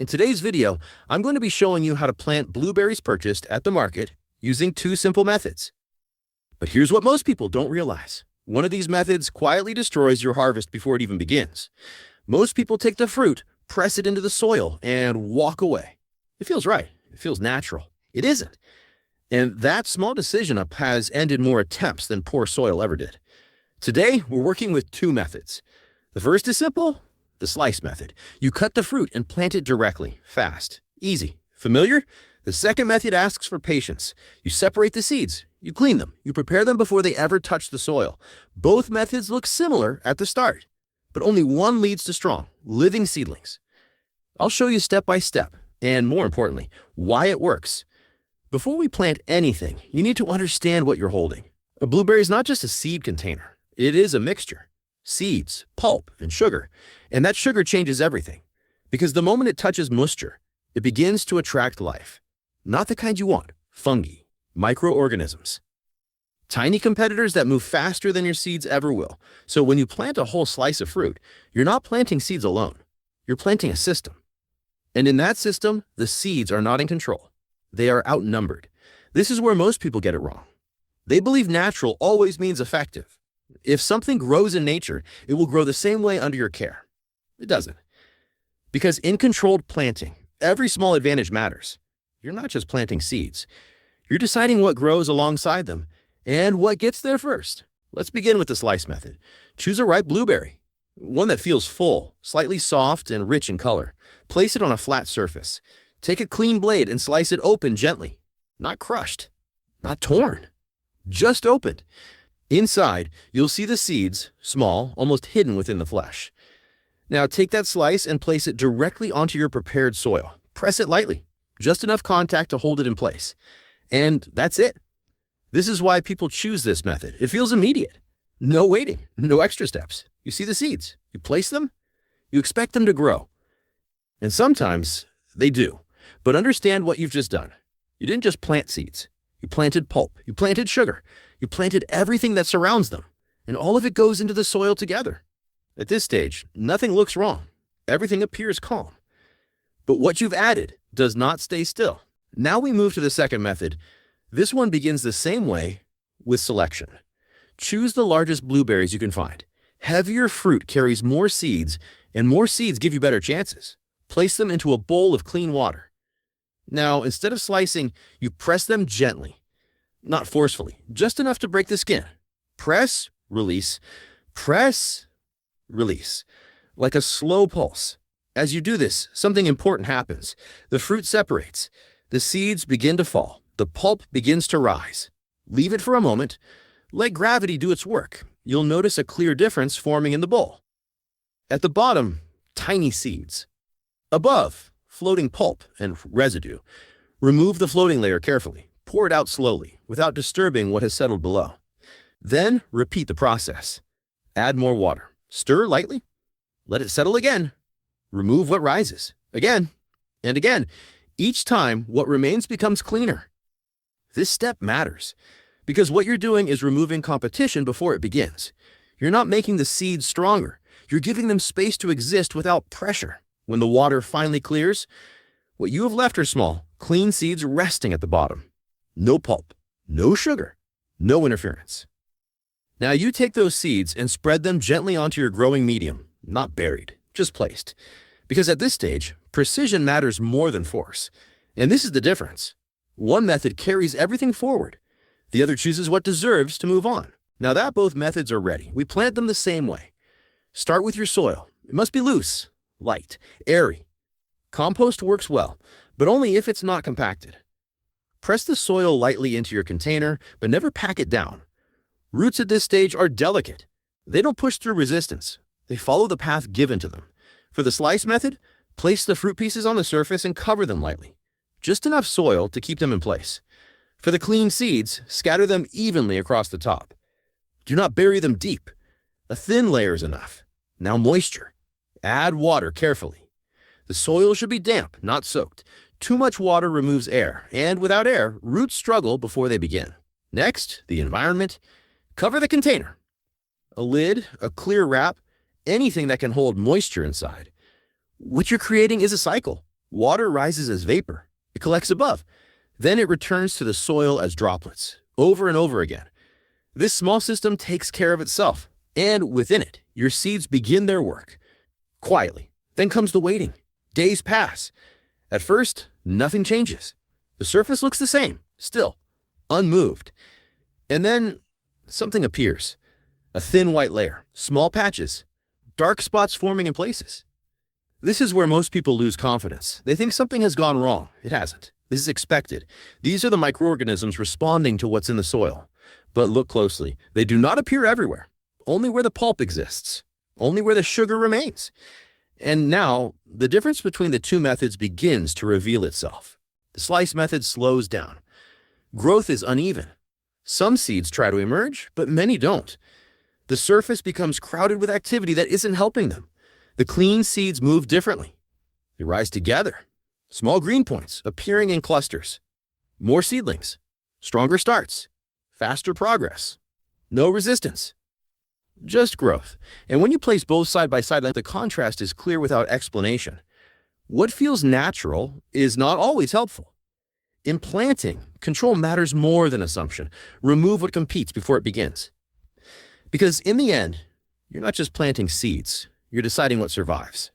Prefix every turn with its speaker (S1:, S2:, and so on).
S1: In today's video, I'm going to be showing you how to plant blueberries purchased at the market using two simple methods. But here's what most people don't realize. One of these methods quietly destroys your harvest before it even begins. Most people take the fruit, press it into the soil, and walk away. It feels right. It feels natural. It isn't. And that small decision up has ended more attempts than poor soil ever did. Today, we're working with two methods. The first is simple, the slice method. You cut the fruit and plant it directly, fast, easy. Familiar? The second method asks for patience. You separate the seeds, you clean them, you prepare them before they ever touch the soil. Both methods look similar at the start, but only one leads to strong, living seedlings. I'll show you step by step, and more importantly, why it works. Before we plant anything, you need to understand what you're holding. A blueberry is not just a seed container. It is a mixture. Seeds, pulp, and sugar. And that sugar changes everything. Because the moment it touches moisture, it begins to attract life. Not the kind you want, fungi, microorganisms. Tiny competitors that move faster than your seeds ever will. So when you plant a whole slice of fruit, you're not planting seeds alone. You're planting a system. And in that system, the seeds are not in control. They are outnumbered. This is where most people get it wrong. They believe natural always means effective. If something grows in nature, it will grow the same way under your care. It doesn't. Because in controlled planting, every small advantage matters. You're not just planting seeds. You're deciding what grows alongside them and what gets there first. Let's begin with the slice method. Choose a ripe blueberry, one that feels full, slightly soft, and rich in color. Place it on a flat surface. Take a clean blade and slice it open gently. Not crushed, not torn, just opened. Inside, you'll see the seeds, small, almost hidden within the flesh. Now take that slice and place it directly onto your prepared soil. Press it lightly, just enough contact to hold it in place. And that's it. This is why people choose this method. It feels immediate. No waiting, no extra steps. You see the seeds, you place them, you expect them to grow. And sometimes they do. But understand what you've just done. You didn't just plant seeds. You planted pulp. You planted sugar. You planted everything that surrounds them. And all of it goes into the soil together. At this stage, nothing looks wrong. Everything appears calm. But what you've added does not stay still. Now we move to the second method. This one begins the same way with selection. Choose the largest blueberries you can find. Heavier fruit carries more seeds, and more seeds give you better chances. Place them into a bowl of clean water. Now, instead of slicing, you press them gently, not forcefully, just enough to break the skin. Press, release, press, release, like a slow pulse. As you do this, something important happens. The fruit separates. The seeds begin to fall. The pulp begins to rise. Leave it for a moment. Let gravity do its work. You'll notice a clear difference forming in the bowl. At the bottom, tiny seeds. Above, floating pulp and residue. Remove the floating layer carefully. Pour it out slowly, without disturbing what has settled below. Then, repeat the process. Add more water. Stir lightly. Let it settle again. Remove what rises. Again and again. Each time, what remains becomes cleaner. This step matters, because what you're doing is removing competition before it begins. You're not making the seeds stronger. You're giving them space to exist without pressure. When the water finally clears, what you have left are small, clean seeds resting at the bottom. No pulp, no sugar, no interference. Now you take those seeds and spread them gently onto your growing medium, not buried, just placed. Because at this stage, precision matters more than force. And this is the difference. One method carries everything forward. The other chooses what deserves to move on. Now that both methods are ready, we plant them the same way. Start with your soil. It must be loose, light, airy. Compost works well, but only if it's not compacted. Press the soil lightly into your container, but never pack it down. Roots at this stage are delicate. They don't push through resistance. They follow the path given to them. For the slice method, place the fruit pieces on the surface and cover them lightly. Just enough soil to keep them in place. For the clean seeds, scatter them evenly across the top. Do not bury them deep. A thin layer is enough. Now moisture. Add water carefully. The soil should be damp, not soaked. Too much water removes air, and without air, roots struggle before they begin. Next, the environment. Cover the container. A lid, a clear wrap, anything that can hold moisture inside. What you're creating is a cycle. Water rises as vapor. It collects above. Then it returns to the soil as droplets, over and over again. This small system takes care of itself, and within it, your seeds begin their work. Quietly. Then comes the waiting. Days pass. At first, nothing changes. The surface looks the same, still, unmoved. And then something appears. A thin white layer, small patches, dark spots forming in places. This is where most people lose confidence. They think something has gone wrong. It hasn't. This is expected. These are the microorganisms responding to what's in the soil. But look closely. They do not appear everywhere. Only where the pulp exists. Only where the sugar remains. And now, the difference between the two methods begins to reveal itself. The slice method slows down. Growth is uneven. Some seeds try to emerge, but many don't. The surface becomes crowded with activity that isn't helping them. The clean seeds move differently. They rise together. Small green points appearing in clusters. More seedlings. Stronger starts. Faster progress. No resistance. Just growth. And when you place both side by side, the contrast is clear without explanation. What feels natural is not always helpful. In planting, control matters more than assumption. Remove what competes before it begins. Because in the end, you're not just planting seeds, you're deciding what survives.